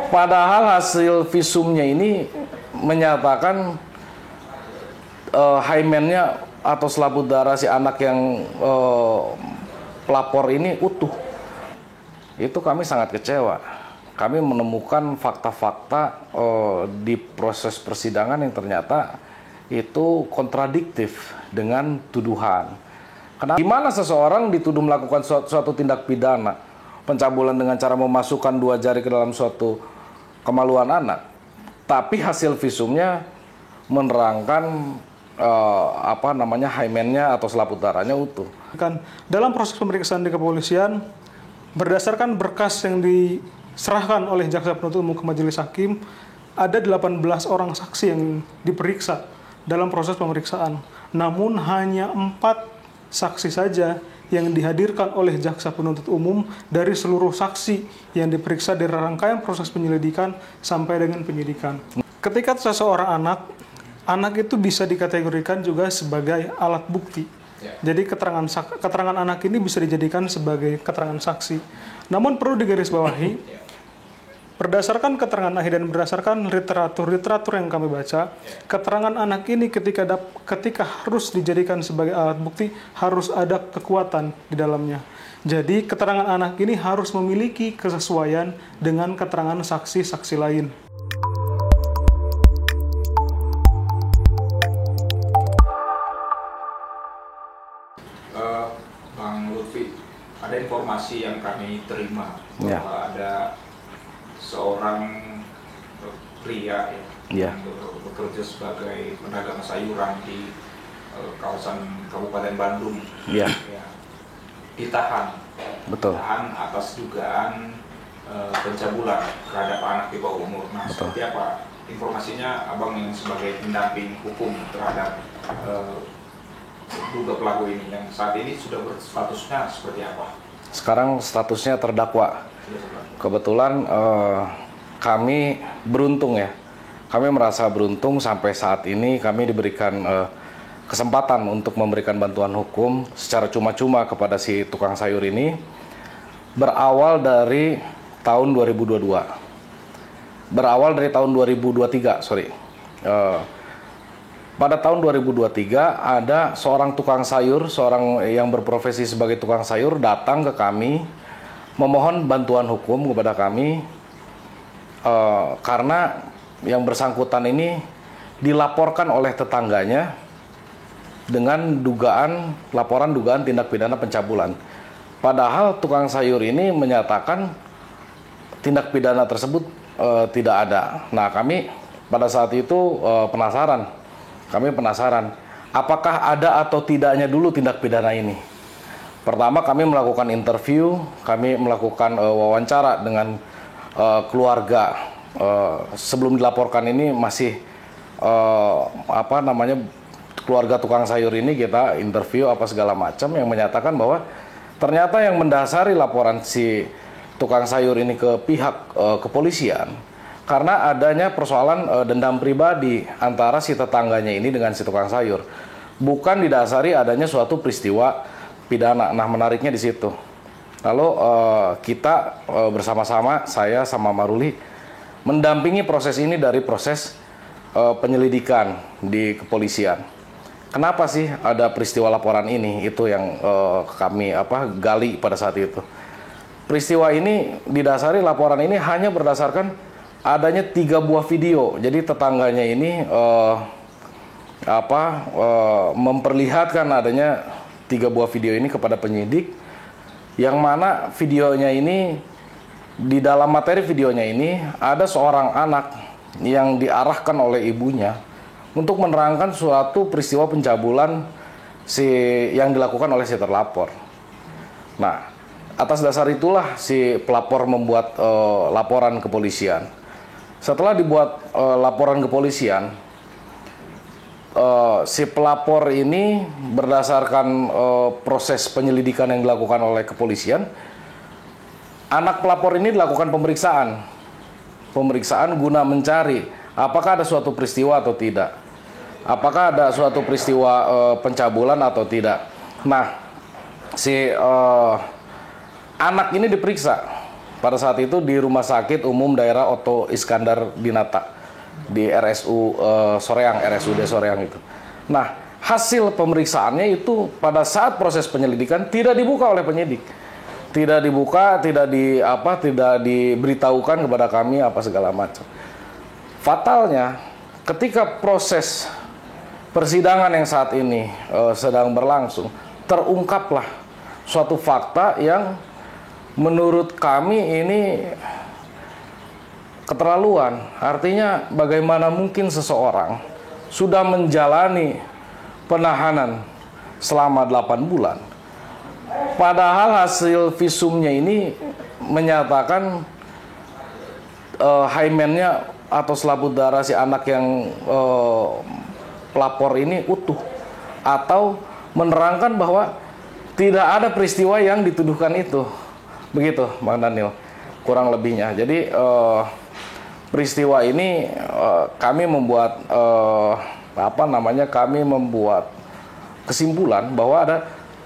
Padahal hasil visumnya ini menyatakan hymennya atau selaput darah si anak yang pelapor ini utuh. Itu kami sangat kecewa. Kami menemukan fakta-fakta di proses persidangan yang ternyata itu kontradiktif dengan tuduhan. Gimana seseorang dituduh melakukan suatu tindak pidana pencabulan dengan cara memasukkan 2 jari ke dalam suatu kemaluan anak, tapi hasil visumnya menerangkan hymennya atau selaput darahnya utuh. Dalam proses pemeriksaan di kepolisian, berdasarkan berkas yang diserahkan oleh jaksa penuntut umum ke majelis hakim, ada 18 orang saksi yang diperiksa dalam proses pemeriksaan. Namun hanya 4 saksi saja yang dihadirkan oleh jaksa penuntut umum dari seluruh saksi yang diperiksa dari rangkaian proses penyelidikan sampai dengan penyidikan. Ketika seseorang anak itu bisa dikategorikan juga sebagai alat bukti. Jadi keterangan anak ini bisa dijadikan sebagai keterangan saksi. Namun perlu digarisbawahi, berdasarkan keterangan ahli dan berdasarkan literatur yang kami baca, keterangan anak ini ketika harus dijadikan sebagai alat bukti harus ada kekuatan di dalamnya. Jadi keterangan anak ini harus memiliki kesesuaian dengan keterangan saksi-saksi lain. Bang Lutfi, ada informasi yang kami terima bahwa ada seorang pria yang bekerja sebagai pedagang sayuran di kawasan Kabupaten Bandung, ditahan. Betul. Ditahan atas dugaan pencabulan terhadap anak di bawah umur. Nah, seperti apa informasinya, Abang yang sebagai pendamping hukum terhadap duga pelaku ini yang saat ini sudah berstatusnya seperti apa? Sekarang statusnya terdakwa. Kebetulan kami beruntung ya. Kami merasa beruntung sampai saat ini kami diberikan kesempatan untuk memberikan bantuan hukum secara cuma-cuma kepada si tukang sayur ini. Berawal dari tahun 2022. Berawal dari tahun 2023, pada tahun 2023 ada seorang tukang sayur, seorang yang berprofesi sebagai tukang sayur datang ke kami memohon bantuan hukum kepada kami karena yang bersangkutan ini dilaporkan oleh tetangganya dengan laporan dugaan tindak pidana pencabulan. Padahal tukang sayur ini menyatakan tindak pidana tersebut tidak ada. Nah, kami pada saat itu penasaran. Kami penasaran, apakah ada atau tidaknya dulu tindak pidana ini. Pertama kami melakukan interview, kami melakukan wawancara dengan keluarga. Sebelum dilaporkan ini masih keluarga tukang sayur ini kita interview apa segala macam yang menyatakan bahwa ternyata yang mendasari laporan si tukang sayur ini ke pihak kepolisian karena adanya persoalan dendam pribadi antara si tetangganya ini dengan si tukang sayur, bukan didasari adanya suatu peristiwa pidana. Nah, menariknya di situ. Lalu kita bersama-sama, saya sama Maruli, mendampingi proses ini dari proses penyelidikan di kepolisian. Kenapa sih ada peristiwa laporan ini? Itu yang kami gali pada saat itu. Peristiwa ini didasari laporan ini hanya berdasarkan adanya 3 buah video. Jadi tetangganya ini memperlihatkan adanya 3 buah video ini kepada penyidik, yang mana videonya ini, di dalam materi videonya ini ada seorang anak yang diarahkan oleh ibunya untuk menerangkan suatu peristiwa pencabulan yang dilakukan oleh si terlapor. Nah, atas dasar itulah si pelapor membuat laporan kepolisian. Setelah dibuat laporan kepolisian, si pelapor ini berdasarkan proses penyelidikan yang dilakukan oleh kepolisian, anak pelapor ini dilakukan pemeriksaan guna mencari apakah ada suatu peristiwa atau tidak, apakah ada suatu peristiwa pencabulan atau tidak. Nah, si anak ini diperiksa Pada saat itu di Rumah Sakit Umum Daerah Oto Iskandar Dinata di RSUD Soreang itu. Nah, hasil pemeriksaannya itu pada saat proses penyelidikan tidak dibuka oleh penyidik. Tidak dibuka, tidak diberitahukan kepada kami apa segala macam. Fatalnya ketika proses persidangan yang saat ini sedang berlangsung, terungkaplah suatu fakta yang menurut kami ini keterlaluan. Artinya bagaimana mungkin seseorang sudah menjalani penahanan selama 8 bulan. Padahal hasil visumnya ini menyatakan hymennya atau selaput darah si anak yang pelapor ini utuh. Atau menerangkan bahwa tidak ada peristiwa yang dituduhkan itu. Begitu, Bang Daniel, kurang lebihnya. Jadi peristiwa ini kami membuat kami membuat kesimpulan bahwa ada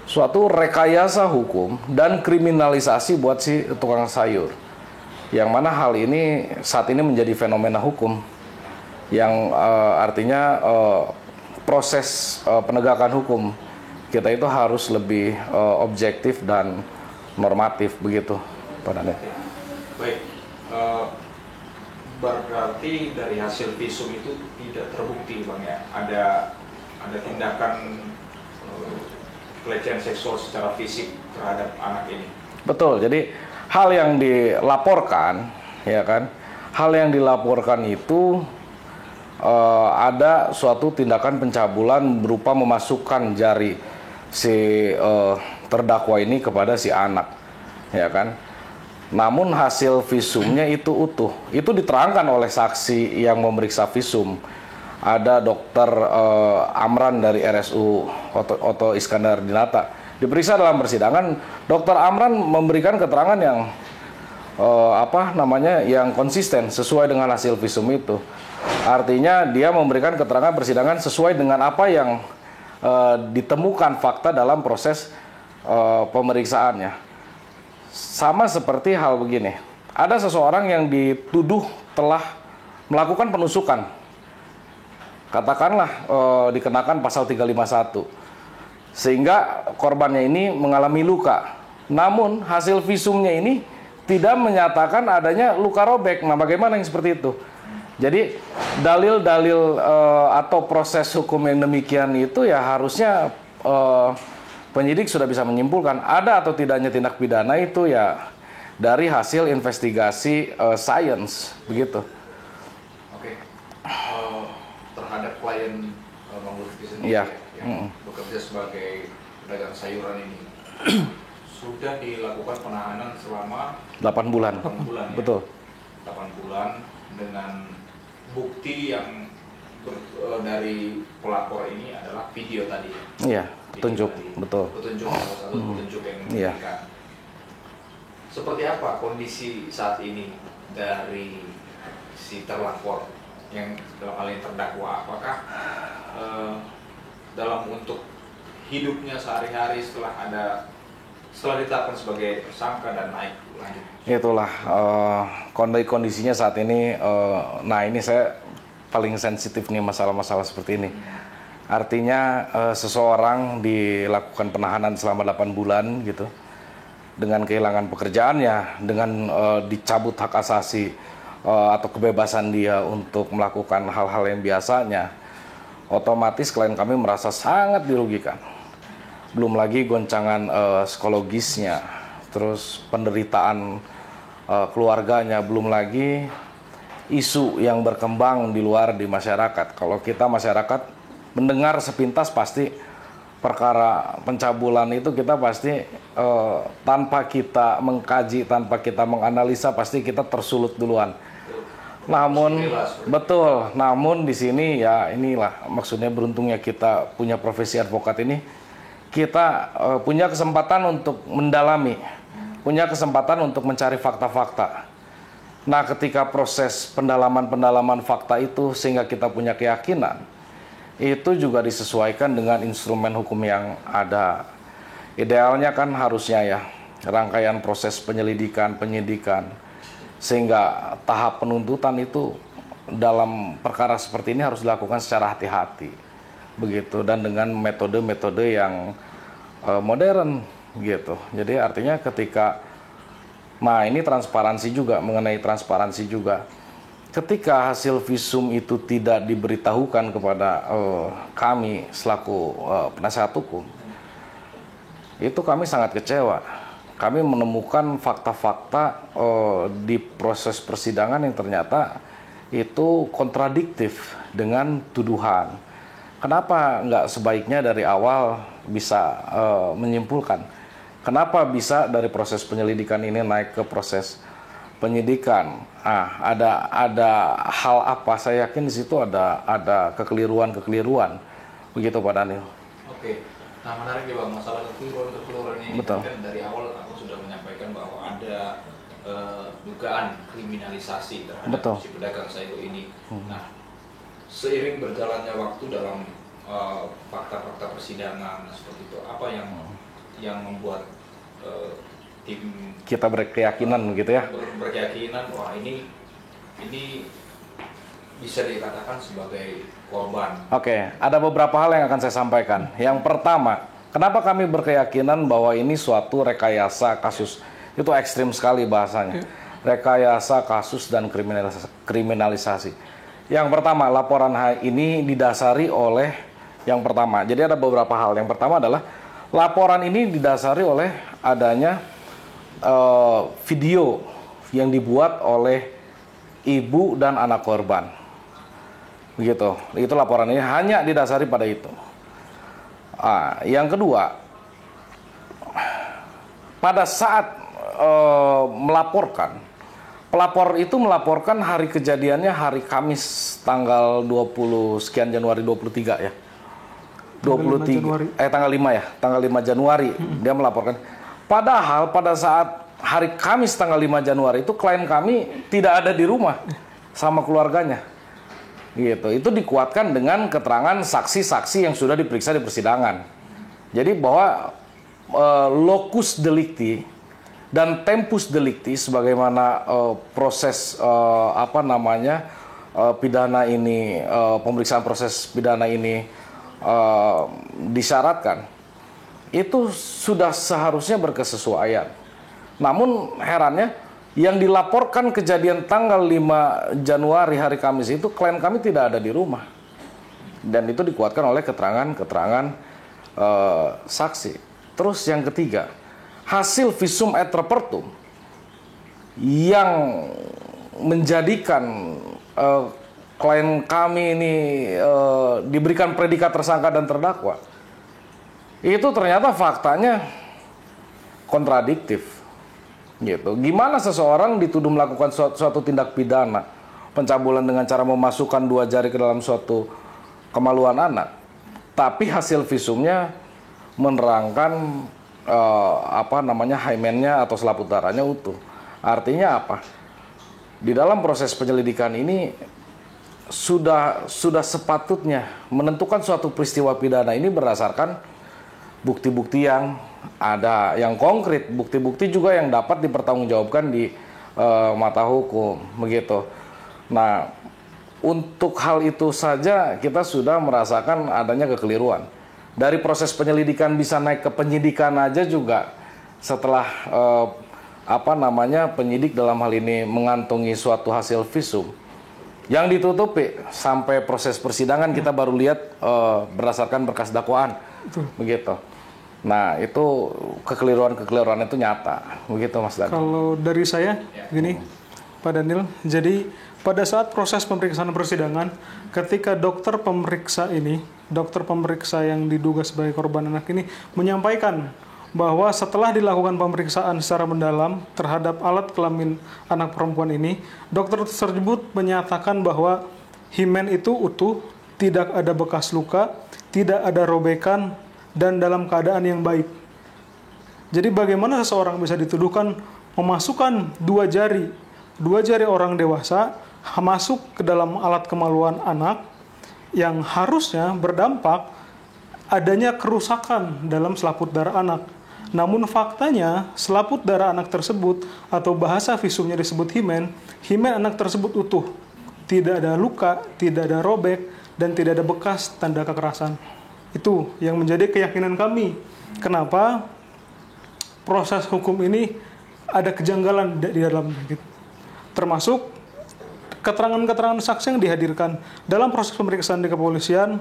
suatu rekayasa hukum dan kriminalisasi buat si tukang sayur. Yang mana hal ini saat ini menjadi fenomena hukum yang artinya proses penegakan hukum kita itu harus lebih objektif dan normatif, begitu, Pak Daniel. Baik, berarti dari hasil visum itu tidak terbukti, Bang, ya? Ada tindakan pelecehan seksual secara fisik terhadap anak ini. Betul. Jadi hal yang dilaporkan, ya kan? Hal yang dilaporkan itu ada suatu tindakan pencabulan berupa memasukkan jari si terdakwa ini kepada si anak, ya kan? Namun hasil visumnya itu utuh. Itu diterangkan oleh saksi yang memeriksa visum. Ada dokter Amran dari RSU Oto Iskandar Dinata. Diperiksa dalam persidangan, dokter Amran memberikan keterangan yang yang konsisten sesuai dengan hasil visum itu. Artinya dia memberikan keterangan persidangan sesuai dengan apa yang ditemukan fakta dalam proses pemeriksaannya. Sama seperti hal begini, ada seseorang yang dituduh telah melakukan penusukan, katakanlah dikenakan pasal 351, sehingga korbannya ini mengalami luka. Namun hasil visumnya ini tidak menyatakan adanya luka robek. Nah, bagaimana yang seperti itu? Jadi dalil-dalil atau proses hukum yang demikian itu ya harusnya penyidik sudah bisa menyimpulkan ada atau tidaknya tindak pidana itu ya dari hasil investigasi sains, begitu. Oke. Terhadap klien Bang Lutfi sendiri ya, yang bekerja sebagai pedagang sayuran ini sudah dilakukan penahanan selama 8 bulan. 8 bulan, ya? Betul. 8 bulan dengan bukti yang dari pelapor ini adalah video tadi. Iya, petunjuk, betul. Petunjuk, salah satu petunjuk yang memberikan. Seperti apa kondisi saat ini dari si terlapor yang dalam hal ini terdakwa? Apakah dalam untuk hidupnya sehari-hari setelah ditetapkan sebagai tersangka dan naik lanjut? Itulah kondisinya saat ini. Nah, ini saya paling sensitif nih masalah-masalah seperti ini. Artinya seseorang dilakukan penahanan selama 8 bulan gitu, dengan kehilangan pekerjaannya, dengan dicabut hak asasi atau kebebasan dia untuk melakukan hal-hal yang biasanya, otomatis klien kami merasa sangat dirugikan. Belum lagi goncangan psikologisnya, terus penderitaan keluarganya, belum lagi isu yang berkembang di luar di masyarakat. Kalau kita masyarakat mendengar sepintas pasti perkara pencabulan itu kita pasti tanpa kita mengkaji, tanpa kita menganalisa pasti kita tersulut duluan. Namun betul, namun di sini ya inilah maksudnya beruntungnya kita punya profesi advokat ini, kita punya kesempatan untuk mendalami, punya kesempatan untuk mencari fakta-fakta. Nah, ketika proses pendalaman fakta itu sehingga kita punya keyakinan, itu juga disesuaikan dengan instrumen hukum yang ada. Idealnya kan harusnya ya rangkaian proses penyelidikan, penyidikan, sehingga tahap penuntutan itu dalam perkara seperti ini harus dilakukan secara hati-hati, begitu, dan dengan metode-metode yang modern, gitu. Jadi artinya ketika, nah ini transparansi juga, mengenai transparansi juga, ketika hasil visum itu tidak diberitahukan kepada kami selaku penasihat hukum, itu kami sangat kecewa. Kami menemukan fakta-fakta di proses persidangan yang ternyata itu kontradiktif dengan tuduhan. Kenapa nggak sebaiknya dari awal bisa menyimpulkan? Kenapa bisa dari proses penyelidikan ini naik ke proses penyidikan? Ada hal apa? Saya yakin di situ ada kekeliruan, begitu Pak Daniel. Oke, nah menarik ya Bang, masalah kekeliruan ini. Betul. Kan dari awal aku sudah menyampaikan bahwa ada dugaan kriminalisasi terhadap si pedagang sayur ini. Nah, seiring berjalannya waktu dalam fakta-fakta persidangan seperti itu, apa yang membuat tim Kita berkeyakinan gitu ya. berkeyakinan wah ini bisa dikatakan sebagai korban? Oke, ada beberapa hal yang akan saya sampaikan. Yang pertama, kenapa kami berkeyakinan bahwa ini suatu rekayasa kasus? Itu ekstrim sekali bahasanya. Rekayasa kasus dan kriminalisasi. Yang pertama, laporan ini didasari oleh yang pertama. Jadi ada beberapa hal. Yang pertama adalah laporan ini didasari oleh adanya video yang dibuat oleh ibu dan anak korban. Begitu. Itu laporan ini hanya didasari pada itu. Yang kedua, pada saat melaporkan, pelapor itu melaporkan hari kejadiannya hari Kamis tanggal 20 sekian Januari 23 ya. 23 tanggal 5 ya, tanggal 5 Januari dia melaporkan. Padahal pada saat hari Kamis tanggal 5 Januari itu klien kami tidak ada di rumah sama keluarganya. Gitu. Itu dikuatkan dengan keterangan saksi-saksi yang sudah diperiksa di persidangan. Jadi bahwa locus delicti dan tempus delicti sebagaimana proses pidana ini, pemeriksaan proses pidana ini disyaratkan, itu sudah seharusnya berkesesuaian. Namun herannya yang dilaporkan kejadian tanggal 5 Januari hari Kamis itu klien kami tidak ada di rumah, dan itu dikuatkan oleh keterangan saksi. Terus yang ketiga, hasil visum et repertum yang menjadikan klien kami ini diberikan predikat tersangka dan terdakwa, itu ternyata faktanya kontradiktif. Gitu. Gimana seseorang dituduh melakukan suatu tindak pidana pencabulan dengan cara memasukkan 2 jari ke dalam suatu kemaluan anak, tapi hasil visumnya menerangkan hymennya atau selaput darahnya utuh. Artinya apa? Di dalam proses penyelidikan ini sudah sepatutnya menentukan suatu peristiwa pidana ini berdasarkan bukti-bukti yang ada, yang konkret, bukti-bukti juga yang dapat dipertanggungjawabkan di mata hukum, begitu. Nah, untuk hal itu saja kita sudah merasakan adanya kekeliruan. Dari proses penyelidikan bisa naik ke penyidikan aja juga setelah penyidik dalam hal ini mengantongi suatu hasil visum yang ditutupi sampai proses persidangan kita baru lihat berdasarkan berkas dakwaan, begitu. Nah, itu kekeliruan itu nyata, begitu Mas Daniel. Kalau dari saya, gini, Pak Daniel, jadi pada saat proses pemeriksaan persidangan, ketika dokter pemeriksa yang diduga sebagai korban anak ini menyampaikan bahwa setelah dilakukan pemeriksaan secara mendalam terhadap alat kelamin anak perempuan ini, dokter tersebut menyatakan bahwa himen itu utuh, tidak ada bekas luka, tidak ada robekan, dan dalam keadaan yang baik. Jadi bagaimana seseorang bisa dituduhkan memasukkan 2 jari orang dewasa masuk ke dalam alat kemaluan anak yang harusnya berdampak adanya kerusakan dalam selaput darah anak. Namun faktanya, selaput darah anak tersebut atau bahasa visumnya disebut himen anak tersebut utuh. Tidak ada luka, tidak ada robek, dan tidak ada bekas tanda kekerasan. Itu yang menjadi keyakinan kami. Kenapa proses hukum ini ada kejanggalan di dalamnya. Termasuk keterangan-keterangan saksi yang dihadirkan dalam proses pemeriksaan di kepolisian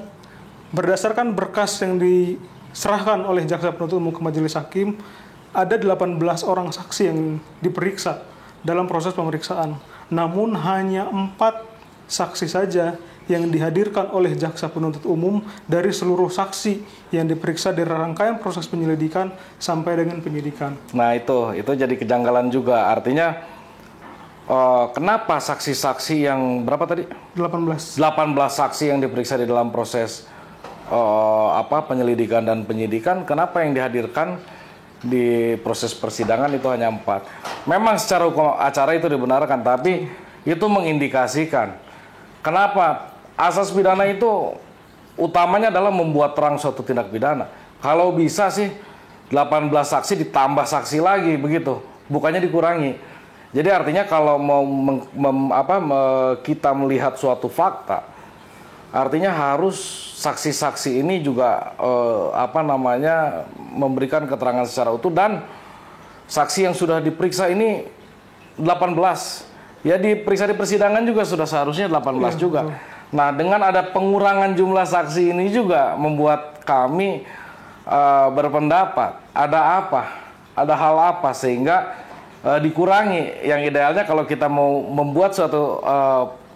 berdasarkan berkas yang diserahkan oleh jaksa penuntut umum ke majelis hakim, ada 18 orang saksi yang diperiksa dalam proses pemeriksaan. Namun hanya 4 saksi saja yang dihadirkan oleh jaksa penuntut umum dari seluruh saksi yang diperiksa dari rangkaian proses penyelidikan sampai dengan penyidikan. Nah itu jadi kejanggalan juga. Artinya kenapa saksi-saksi yang berapa tadi? 18 saksi yang diperiksa di dalam proses penyelidikan dan penyidikan, kenapa yang dihadirkan di proses persidangan itu hanya 4? Memang secara hukum acara itu dibenarkan, tapi itu mengindikasikan kenapa asas pidana itu utamanya adalah membuat terang suatu tindak pidana. Kalau bisa sih 18 saksi ditambah saksi lagi begitu, bukannya dikurangi. Jadi artinya kalau mau kita melihat suatu fakta, artinya harus saksi-saksi ini juga memberikan keterangan secara utuh, dan saksi yang sudah diperiksa ini 18. Ya diperiksa di persidangan juga sudah seharusnya 18 juga. Betul. Nah, dengan ada pengurangan jumlah saksi ini juga membuat kami berpendapat ada hal apa sehingga dikurangi. Yang idealnya kalau kita mau membuat suatu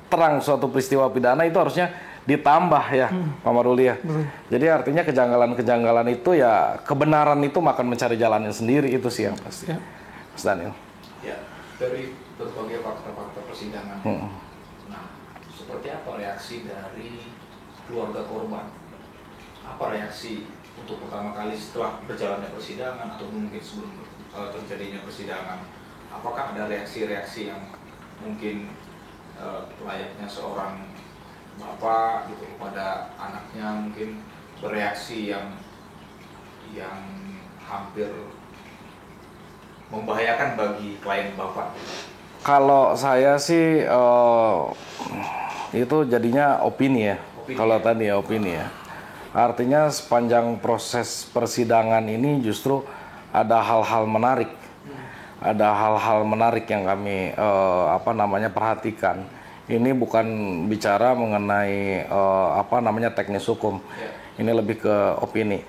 terang suatu peristiwa pidana itu harusnya ditambah ya, Pak Maruli ya. Jadi artinya kejanggalan-kejanggalan itu ya kebenaran itu akan mencari jalannya sendiri, itu sih yang pasti. Ya. Mas Daniel. Ya, dari berbagai fakta-fakta persidangan. Nah, seperti apa reaksi dari keluarga korban? Apa reaksi untuk pertama kali setelah berjalannya persidangan atau mungkin sebelum terjadinya persidangan? Apakah ada reaksi-reaksi yang mungkin layaknya seorang bapak gitu kepada anaknya, mungkin bereaksi yang hampir membahayakan bagi klien bapak? Kalau saya sih itu jadinya opini ya. Kalau tadi ya opini ya. Artinya sepanjang proses persidangan ini justru ada hal-hal menarik. Ada hal-hal menarik yang kami perhatikan. Ini bukan bicara mengenai teknis hukum. Ini lebih ke opini.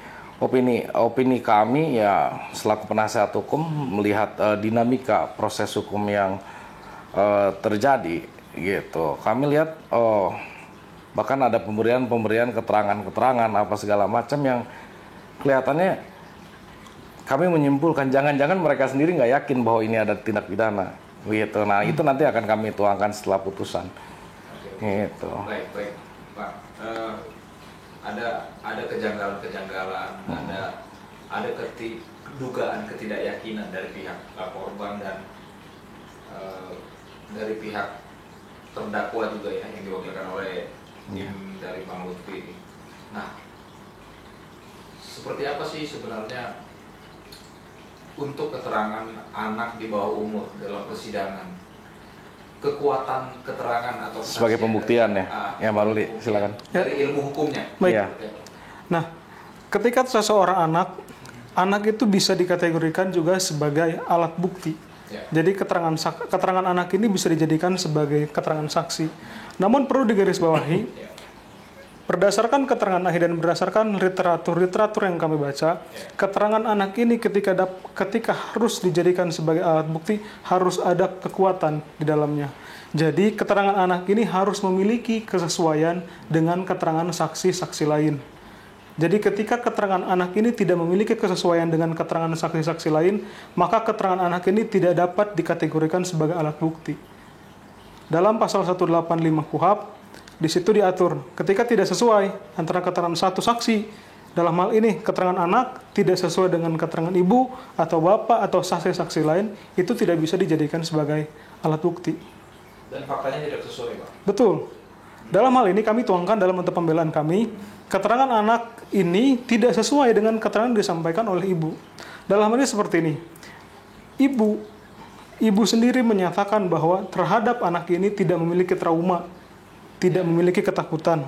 Opini kami ya selaku penasihat hukum melihat dinamika proses hukum yang terjadi gitu. Kami lihat bahkan ada pemberian keterangan apa segala macam yang kelihatannya kami menyimpulkan jangan-jangan mereka sendiri nggak yakin bahwa ini ada tindak pidana gitu. Nah itu nanti akan kami tuangkan setelah putusan. Oke. Gitu. Baik Pak. Ada kejanggalan-kejanggalan, ada dugaan ketidakyakinan dari pihak korban dan dari pihak terdakwa juga ya, yang diwakilkan oleh tim dari Bang Lutfi ini. Nah, seperti apa sih sebenarnya untuk keterangan anak di bawah umur dalam persidangan? Kekuatan keterangan atau Sebagai pembuktian ya, Mbak Luli, silakan. Dari ilmu hukumnya. Baik. Ya. Nah, ketika seseorang anak itu bisa dikategorikan juga sebagai alat bukti. Ya. Jadi keterangan anak ini bisa dijadikan sebagai keterangan saksi. Namun perlu digarisbawahi, berdasarkan keterangan ahli dan berdasarkan literatur yang kami baca, keterangan anak ini ketika harus dijadikan sebagai alat bukti harus ada kekuatan di dalamnya. Jadi keterangan anak ini harus memiliki kesesuaian dengan keterangan saksi-saksi lain. Jadi ketika keterangan anak ini tidak memiliki kesesuaian dengan keterangan saksi-saksi lain, maka keterangan anak ini tidak dapat dikategorikan sebagai alat bukti. Dalam pasal 185 KUHP, di situ diatur ketika tidak sesuai antara keterangan satu saksi, dalam hal ini keterangan anak tidak sesuai dengan keterangan ibu atau bapak atau saksi-saksi lain, itu tidak bisa dijadikan sebagai alat bukti. Dan faktanya tidak sesuai, Pak? Betul. Dalam hal ini kami tuangkan dalam nota pembelaan kami, keterangan anak ini tidak sesuai dengan keterangan yang disampaikan oleh ibu. Dalam hal ini seperti ini, ibu sendiri menyatakan bahwa terhadap anak ini tidak memiliki trauma, tidak memiliki ketakutan,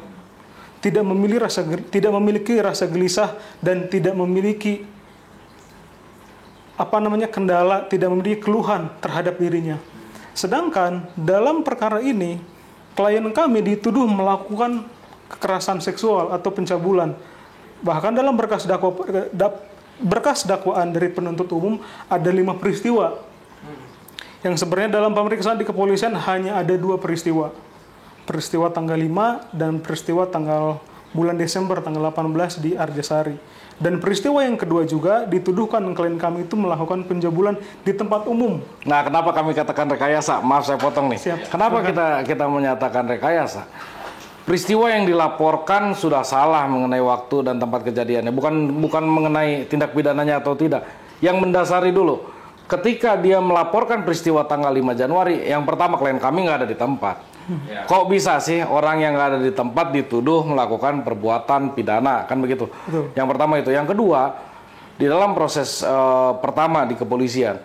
tidak memiliki rasa gelisah, dan tidak memiliki kendala, tidak memiliki keluhan terhadap dirinya. Sedangkan dalam perkara ini, klien kami dituduh melakukan kekerasan seksual atau pencabulan. Bahkan dalam berkas dakwaan dari penuntut umum ada 5 peristiwa. Yang sebenarnya dalam pemeriksaan di kepolisian hanya ada 2 peristiwa. Peristiwa tanggal 5 dan peristiwa tanggal bulan Desember tanggal 18 di Arjasari. Dan peristiwa yang kedua juga dituduhkan klien kami itu melakukan pencabulan di tempat umum. Nah, kenapa kami katakan rekayasa? Maaf saya potong nih. Siap. Kenapa kita menyatakan rekayasa? Peristiwa yang dilaporkan sudah salah mengenai waktu dan tempat kejadiannya, bukan mengenai tindak pidananya atau tidak. Yang mendasari dulu, ketika dia melaporkan peristiwa tanggal 5 Januari, yang pertama klien kami nggak ada di tempat. Kok bisa sih orang yang nggak ada di tempat dituduh melakukan perbuatan pidana, kan begitu? Betul. Yang pertama itu. Yang kedua, di dalam proses pertama di kepolisian,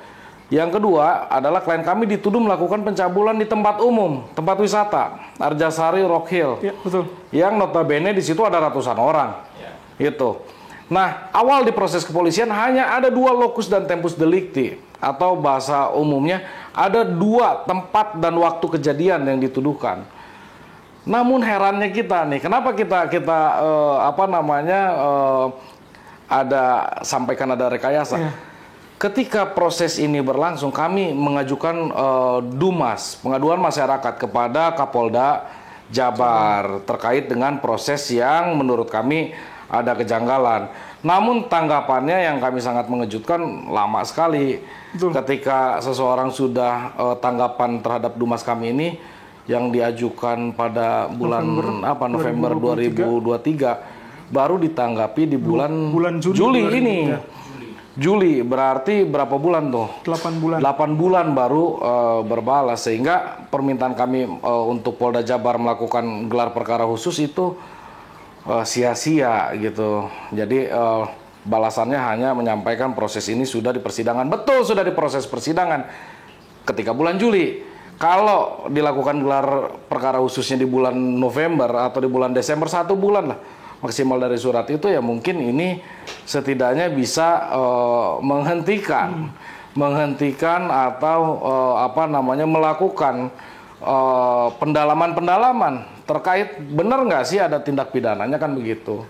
yang kedua adalah klien kami dituduh melakukan pencabulan di tempat umum, tempat wisata, Arjasari Rock Hill. Ya, betul. Yang notabene di situ ada ratusan orang. Itu. Nah, awal di proses kepolisian hanya ada 2 locus dan tempus delicti, atau bahasa umumnya ada 2 tempat dan waktu kejadian yang dituduhkan. Namun herannya kita nih, kenapa kita sampaikan ada rekayasa? Ya. Ketika proses ini berlangsung, kami mengajukan DUMAS, pengaduan masyarakat kepada Kapolda Jabar terkait dengan proses yang menurut kami ada kejanggalan. Namun tanggapannya yang kami sangat mengejutkan lama sekali. Betul. Ketika seseorang sudah tanggapan terhadap DUMAS kami ini yang diajukan pada bulan November 2023 baru ditanggapi di bulan Juli ini. Ya. Juli berarti berapa bulan tuh? 8 bulan. 8 bulan baru berbalas, sehingga permintaan kami untuk Polda Jabar melakukan gelar perkara khusus itu sia-sia gitu. Jadi balasannya hanya menyampaikan proses ini sudah di persidangan. Betul, sudah di proses persidangan ketika bulan Juli. Kalau dilakukan gelar perkara khususnya di bulan November atau di bulan Desember, 1 bulan lah maksimal dari surat itu, ya mungkin ini setidaknya bisa menghentikan atau melakukan pendalaman terkait benar nggak sih ada tindak pidananya, kan begitu.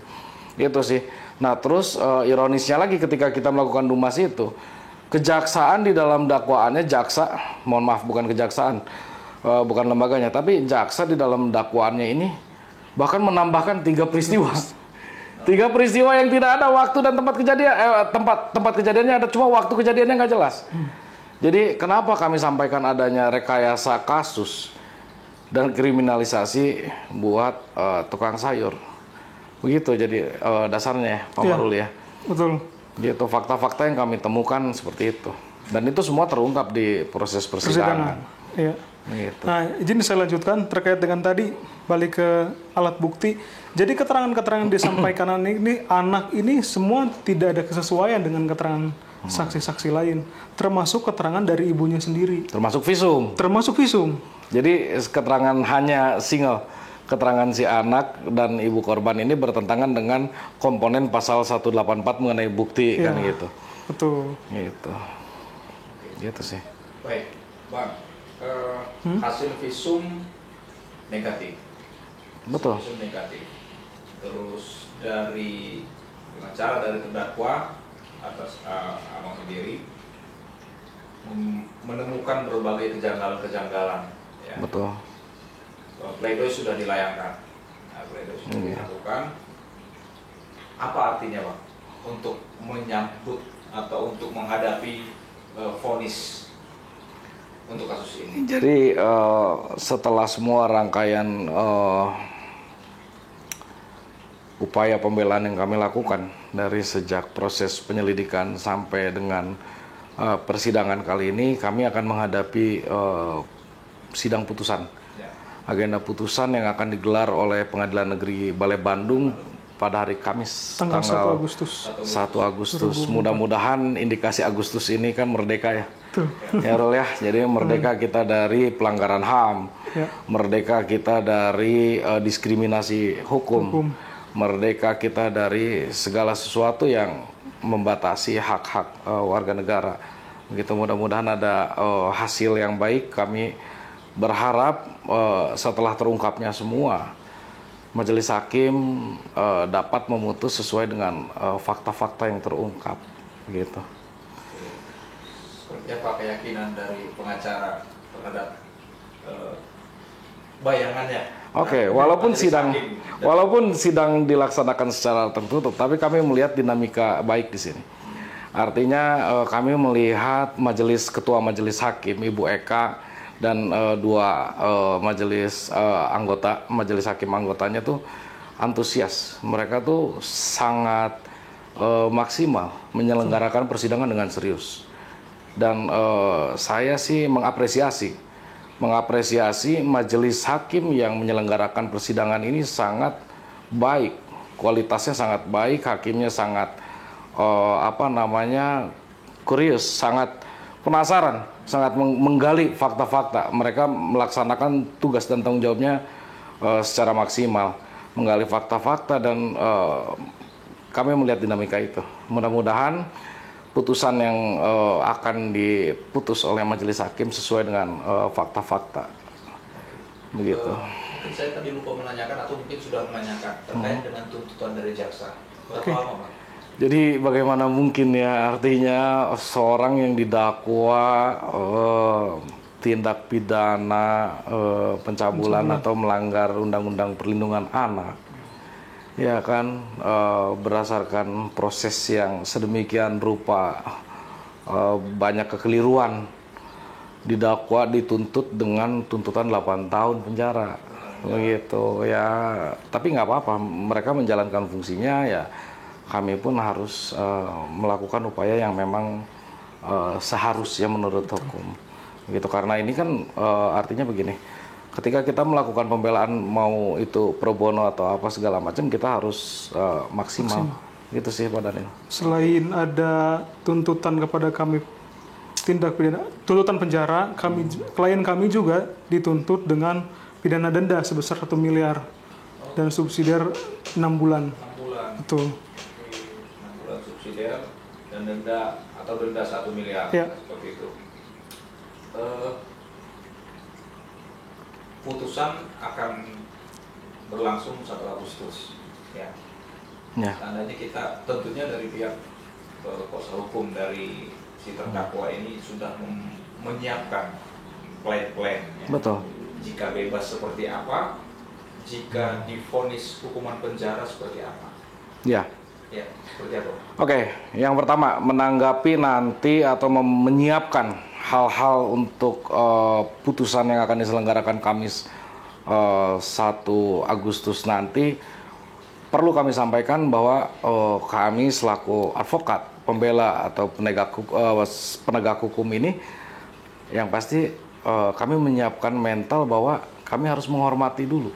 Itu sih. Nah, terus ironisnya lagi ketika kita melakukan DUMAS itu, kejaksaan di dalam dakwaannya, mohon maaf bukan kejaksaan, bukan lembaganya, tapi jaksa di dalam dakwaannya ini bahkan menambahkan 3 peristiwa. 3 peristiwa yang tidak ada waktu dan tempat kejadian, tempat kejadiannya ada, cuma waktu kejadiannya nggak jelas. Jadi kenapa kami sampaikan adanya rekayasa kasus dan kriminalisasi buat tukang sayur? Begitu jadi dasarnya, Pak Marul ya. Betul. Gitu, fakta-fakta yang kami temukan seperti itu. Dan itu semua terungkap di proses persidangan. Iya. Gitu. Nah, izin saya lanjutkan terkait dengan tadi, balik ke alat bukti. Jadi keterangan-keterangan yang disampaikan ini, anak ini semua tidak ada kesesuaian dengan keterangan saksi-saksi lain, termasuk keterangan dari ibunya sendiri. Termasuk visum. Termasuk visum. Jadi keterangan hanya single. Keterangan si anak dan ibu korban ini bertentangan dengan komponen pasal 184 mengenai bukti, Ya, kan gitu. Betul. Gitu. Gitu sih. Baik, Bang. Hasil visum negatif. Betul. Visum negatif. Terus dari pengacara dari terdakwa atas abang sendiri menemukan berbagai kejanggalan-kejanggalan. Ya. Betul. Pledoi sudah dilayangkan. Nah, pledoi sudah dilakukan. Apa artinya, Bang, untuk menyambut atau untuk menghadapi vonis untuk kasus ini? Jadi setelah semua rangkaian upaya pembelaan yang kami lakukan dari sejak proses penyelidikan sampai dengan persidangan kali ini, kami akan menghadapi sidang putusan. Agenda putusan yang akan digelar oleh Pengadilan Negeri Balai Bandung pada hari Kamis tanggal 1 Agustus. 1 Agustus. Mudah-mudahan indikasi Agustus ini kan merdeka ya. Tuh. Ya Rul ya. Jadi merdeka kita dari pelanggaran HAM. Ya. Merdeka kita dari diskriminasi hukum. Merdeka kita dari segala sesuatu yang membatasi hak-hak warga negara. Begitu, mudah-mudahan ada hasil yang baik. Kami berharap setelah terungkapnya semua, Majelis Hakim dapat memutus sesuai dengan fakta-fakta yang terungkap, gitu. Seperti apa keyakinan dari pengacara terhadap bayangannya? Oke, walaupun sidang dilaksanakan secara tertutup, tapi kami melihat dinamika baik di sini. Artinya kami melihat ketua majelis hakim Ibu Eka dan dua majelis hakim anggotanya tuh antusias. Mereka tuh sangat maksimal menyelenggarakan persidangan dengan serius. Dan saya sih mengapresiasi majelis hakim yang menyelenggarakan persidangan ini sangat baik, kualitasnya sangat baik, hakimnya sangat kurius, sangat penasaran, sangat menggali fakta-fakta. Mereka melaksanakan tugas dan tanggung jawabnya secara maksimal, menggali fakta-fakta, dan kami melihat dinamika itu. Mudah-mudahan putusan yang akan diputus oleh majelis hakim sesuai dengan fakta-fakta. Begitu. Mungkin saya tadi lupa menanyakan atau mungkin sudah menanyakan terkait dengan tuntutan dari jaksa. Berapa lama, Pak? Jadi bagaimana mungkin ya, artinya seorang yang didakwa tindak pidana pencabulan atau melanggar Undang-Undang Perlindungan Anak, ya kan, berdasarkan proses yang sedemikian rupa, banyak kekeliruan, didakwa dituntut dengan tuntutan 8 tahun penjara, begitu ya. Tapi nggak apa-apa, mereka menjalankan fungsinya ya. Kami pun harus melakukan upaya yang memang seharusnya menurut hukum, begitu. Karena ini kan artinya begini. Ketika kita melakukan pembelaan, mau itu pro bono atau apa segala macam, kita harus maksimal. Gitu sih Pak Daniel. Selain ada tuntutan kepada kami tindak pidana, tuntutan penjara, klien kami juga dituntut dengan pidana denda sebesar 1 miliar dan subsidiar 6 bulan. 6 bulan. Betul. 6 bulan subsidiar dan denda atau denda 1 miliar. Ya. Seperti itu. Putusan akan berlangsung 1 Agustus, ya. Ya. Tandanya kita tentunya dari pihak kuasa hukum dari si terdakwa ini sudah menyiapkan plan-plan. Ya. Betul. Jika bebas seperti apa, jika divonis hukuman penjara seperti apa. Ya. Ya, seperti apa? Oke, yang pertama menanggapi nanti atau menyiapkan hal-hal untuk putusan yang akan diselenggarakan Kamis 1 Agustus nanti, perlu kami sampaikan bahwa kami selaku advokat, pembela atau penegak hukum ini, yang pasti kami menyiapkan mental bahwa kami harus menghormati dulu.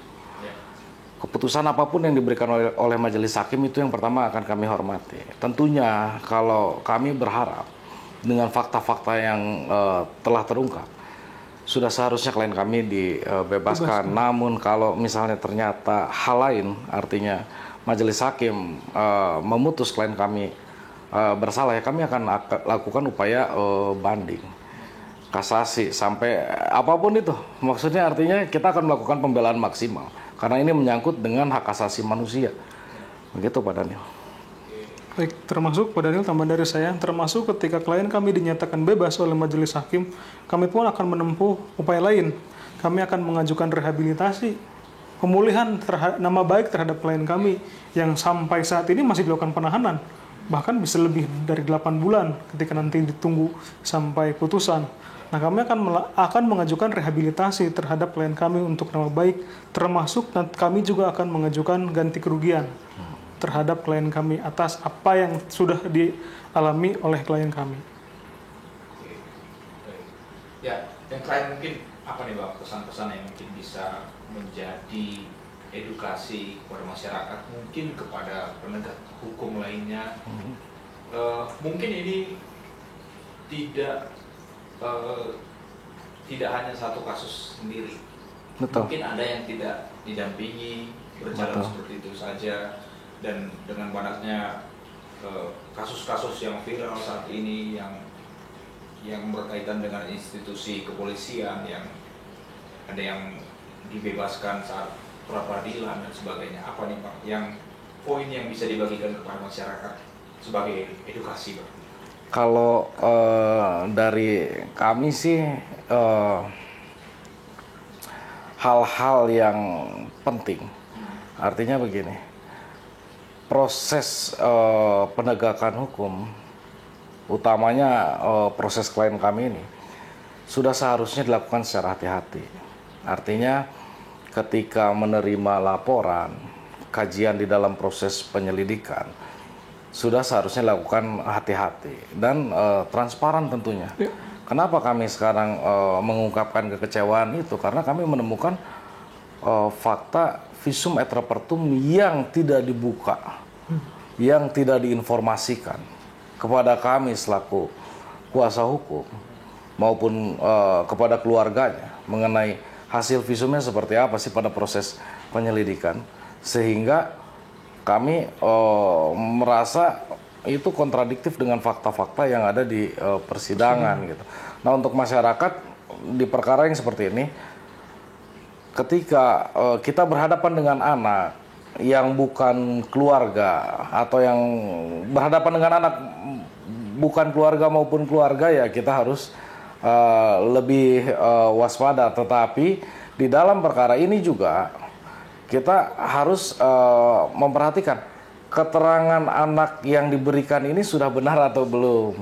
Keputusan apapun yang diberikan oleh majelis hakim itu yang pertama akan kami hormati. Tentunya kalau kami berharap dengan fakta-fakta yang telah terungkap, sudah seharusnya klien kami dibebaskan. Namun kalau misalnya ternyata hal lain, artinya majelis hakim memutus klien kami bersalah, ya kami akan lakukan upaya banding, kasasi, sampai apapun itu. Maksudnya artinya kita akan melakukan pembelaan maksimal. Karena ini menyangkut dengan hak asasi manusia. Begitu Pak Daniel. Baik, termasuk Pak Daniel, tambahan dari saya, termasuk ketika klien kami dinyatakan bebas oleh majelis hakim, kami pun akan menempuh upaya lain. Kami akan mengajukan rehabilitasi, pemulihan nama baik terhadap klien kami yang sampai saat ini masih dilakukan penahanan. Bahkan bisa lebih dari 8 bulan ketika nanti ditunggu sampai putusan. Nah, kami akan mengajukan rehabilitasi terhadap klien kami untuk nama baik, termasuk kami juga akan mengajukan ganti kerugian terhadap klien kami atas apa yang sudah dialami oleh klien kami. Ya, yang klien mungkin apa nih Bang, pesan-pesan yang mungkin bisa menjadi edukasi kepada masyarakat, mungkin kepada penegak hukum lainnya. Mungkin ini tidak hanya satu kasus sendiri. Betul. Mungkin ada yang tidak didampingi, berjalan seperti itu saja, dan dengan banyaknya kasus-kasus yang viral saat ini yang berkaitan dengan institusi kepolisian, yang ada yang dibebaskan saat pra-peradilan dan sebagainya. Apa nih Pak yang poin yang bisa dibagikan kepada masyarakat sebagai edukasi Pak? Kalau dari kami sih hal-hal yang penting. Artinya begini, proses penegakan hukum, utamanya proses klien kami ini, sudah seharusnya dilakukan secara hati-hati. Artinya ketika menerima laporan, kajian di dalam proses penyelidikan, sudah seharusnya dilakukan hati-hati dan transparan tentunya. Ya. Kenapa kami sekarang mengungkapkan kekecewaan itu? Karena kami menemukan fakta visum et repertum yang tidak dibuka, yang tidak diinformasikan kepada kami selaku kuasa hukum maupun kepada keluarganya mengenai hasil visumnya seperti apa sih pada proses penyelidikan, sehingga kami merasa itu kontradiktif dengan fakta-fakta yang ada di persidangan gitu. Nah, untuk masyarakat di perkara yang seperti ini, ketika kita berhadapan dengan anak yang bukan keluarga atau yang berhadapan dengan anak bukan keluarga maupun keluarga, ya kita harus lebih waspada. Tetapi di dalam perkara ini juga kita harus memperhatikan keterangan anak yang diberikan ini sudah benar atau belum.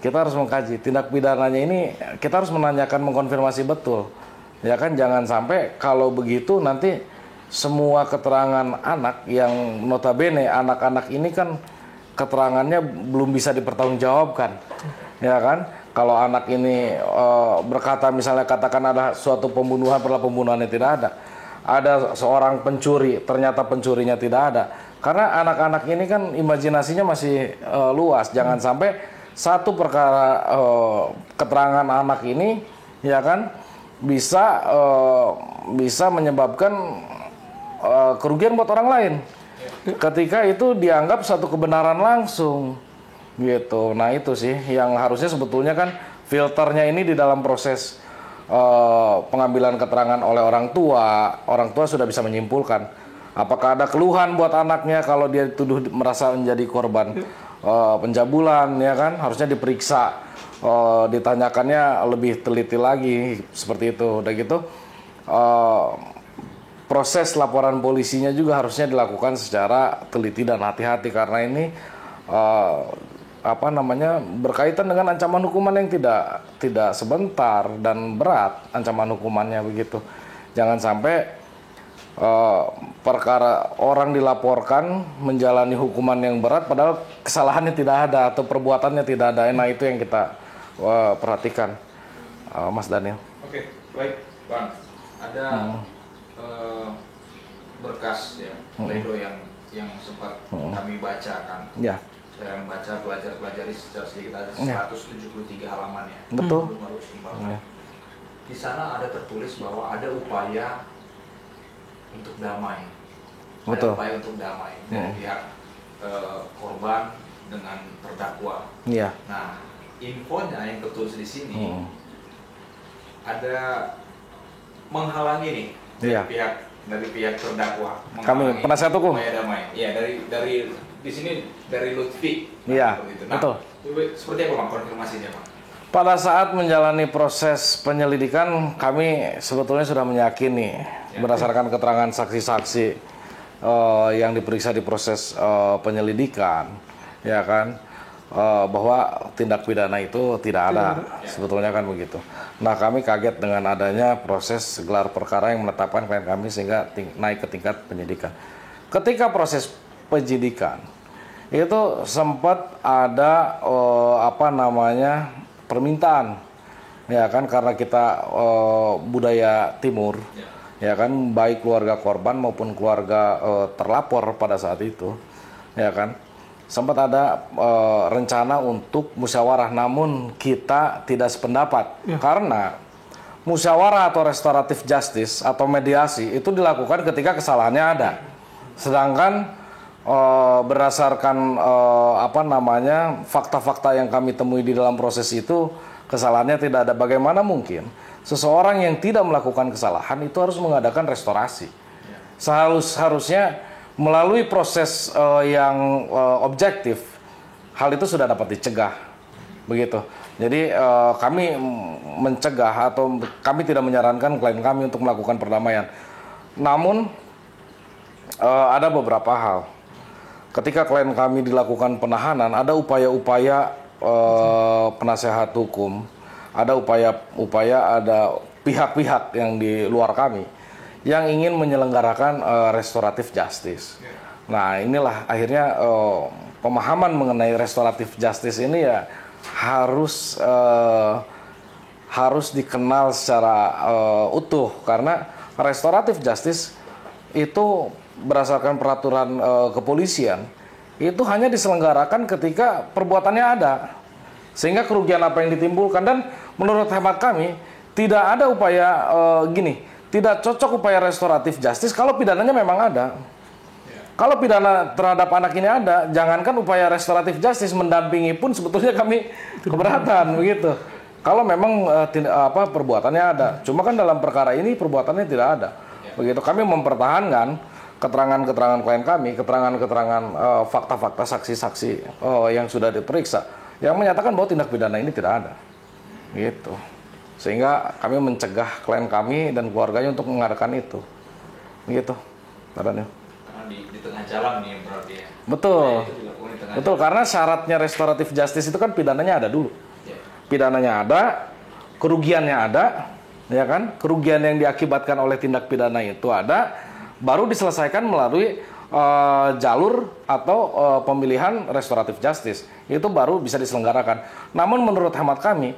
Kita harus mengkaji tindak pidananya ini, kita harus menanyakan, mengkonfirmasi betul. Ya kan, jangan sampai kalau begitu nanti semua keterangan anak yang notabene anak-anak ini kan keterangannya belum bisa dipertanggungjawabkan. Ya kan? Kalau anak ini berkata, misalnya katakan ada suatu pembunuhan, padahal pembunuhannya tidak ada. Ada seorang pencuri, ternyata pencurinya tidak ada. Karena anak-anak ini kan imajinasinya masih luas. Jangan sampai satu perkara keterangan anak ini, ya kan, bisa menyebabkan kerugian buat orang lain. Ketika itu dianggap satu kebenaran langsung, gitu. Nah itu sih yang harusnya sebetulnya kan filternya ini di dalam proses pengambilan keterangan oleh orang tua sudah bisa menyimpulkan apakah ada keluhan buat anaknya kalau dia dituduh merasa menjadi korban pencabulan, ya kan, harusnya diperiksa, ditanyakannya lebih teliti lagi seperti itu. Udah gitu proses laporan polisinya juga harusnya dilakukan secara teliti dan hati-hati, karena ini berkaitan dengan ancaman hukuman yang tidak sebentar dan berat ancaman hukumannya begitu. Jangan sampai perkara orang dilaporkan menjalani hukuman yang berat padahal kesalahannya tidak ada atau perbuatannya tidak ada. Nah itu yang kita perhatikan, Mas Daniel. Oke, baik Bang. Ada berkas ya, pledoi yang sempat kami bacakan. Ya. Saya membaca, pelajari secara sedikit, ada 173 halaman ya. Betul. Ya. Di sana ada tertulis bahwa ada upaya untuk damai. Betul. Ada upaya untuk damai dari pihak korban dengan terdakwa. Iya. Nah, infonya yang tertulis di sini ada menghalangi nih dari pihak terdakwa. Kami penasihat hukum. Upaya damai. Ya, dari di sini dari Lutfi. Iya. Nah, betul. Seperti apa Bang konfirmasinya Bang? Pada saat menjalani proses penyelidikan, kami sebetulnya sudah meyakini berdasarkan keterangan saksi-saksi yang diperiksa di proses penyelidikan, ya kan, bahwa tindak pidana itu tidak ada, sebetulnya kan begitu. Nah, kami kaget dengan adanya proses gelar perkara yang menetapkan klien kami sehingga naik ke tingkat penyidikan. Ketika proses penyidikan itu sempat ada permintaan, ya kan, karena kita budaya timur, ya kan, baik keluarga korban maupun keluarga terlapor pada saat itu, ya kan. Sempat ada rencana untuk musyawarah, namun kita tidak sependapat karena musyawarah atau restoratif justice atau mediasi itu dilakukan ketika kesalahannya ada, sedangkan berdasarkan fakta-fakta yang kami temui di dalam proses itu kesalahannya tidak ada. Bagaimana mungkin seseorang yang tidak melakukan kesalahan itu harus mengadakan restorasi? Seharusnya melalui proses yang objektif, hal itu sudah dapat dicegah, begitu. Jadi kami mencegah atau kami tidak menyarankan klien kami untuk melakukan perdamaian. Namun ada beberapa hal. Ketika klien kami dilakukan penahanan, ada upaya-upaya penasehat hukum, ada upaya-upaya, ada pihak-pihak yang di luar kami yang ingin menyelenggarakan restoratif justice. Nah, inilah akhirnya pemahaman mengenai restoratif justice ini ya harus dikenal secara utuh, karena restoratif justice itu berdasarkan peraturan kepolisian itu hanya diselenggarakan ketika perbuatannya ada, sehingga kerugian apa yang ditimbulkan, dan menurut hemat kami tidak ada upaya tidak cocok upaya restoratif justice kalau pidananya memang ada. Kalau pidana terhadap anak ini ada, jangankan upaya restoratif justice, mendampingi pun sebetulnya kami keberatan, begitu. Kalau memang perbuatannya ada, cuma kan dalam perkara ini perbuatannya tidak ada, begitu. Kami mempertahankan keterangan-keterangan klien kami, keterangan-keterangan fakta-fakta saksi-saksi yang sudah diperiksa, yang menyatakan bahwa tindak pidana ini tidak ada, gitu. Sehingga kami mencegah klien kami dan keluarganya untuk mengadakan itu, gitu, Pak Daniel. Karena di tengah jalan nih berarti ya. Betul, nah, betul. Karena syaratnya restoratif justice itu kan pidananya ada dulu, pidananya ada, kerugiannya ada, ya kan? Kerugian yang diakibatkan oleh tindak pidana itu ada. Baru diselesaikan melalui jalur atau pemilihan restoratif justice. Itu baru bisa diselenggarakan. Namun menurut hemat kami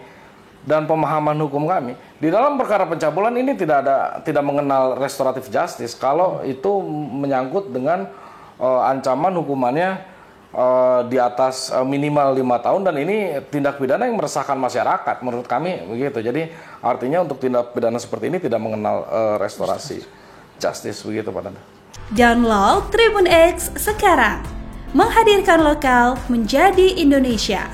dan pemahaman hukum kami, di dalam perkara pencabulan ini tidak mengenal restoratif justice kalau itu menyangkut dengan ancaman hukumannya di atas minimal 5 tahun, dan ini tindak pidana yang meresahkan masyarakat menurut kami, begitu. Jadi artinya untuk tindak pidana seperti ini tidak mengenal restorasi justice, begitu Pak Danda. Download Tribun X sekarang, menghadirkan lokal menjadi Indonesia.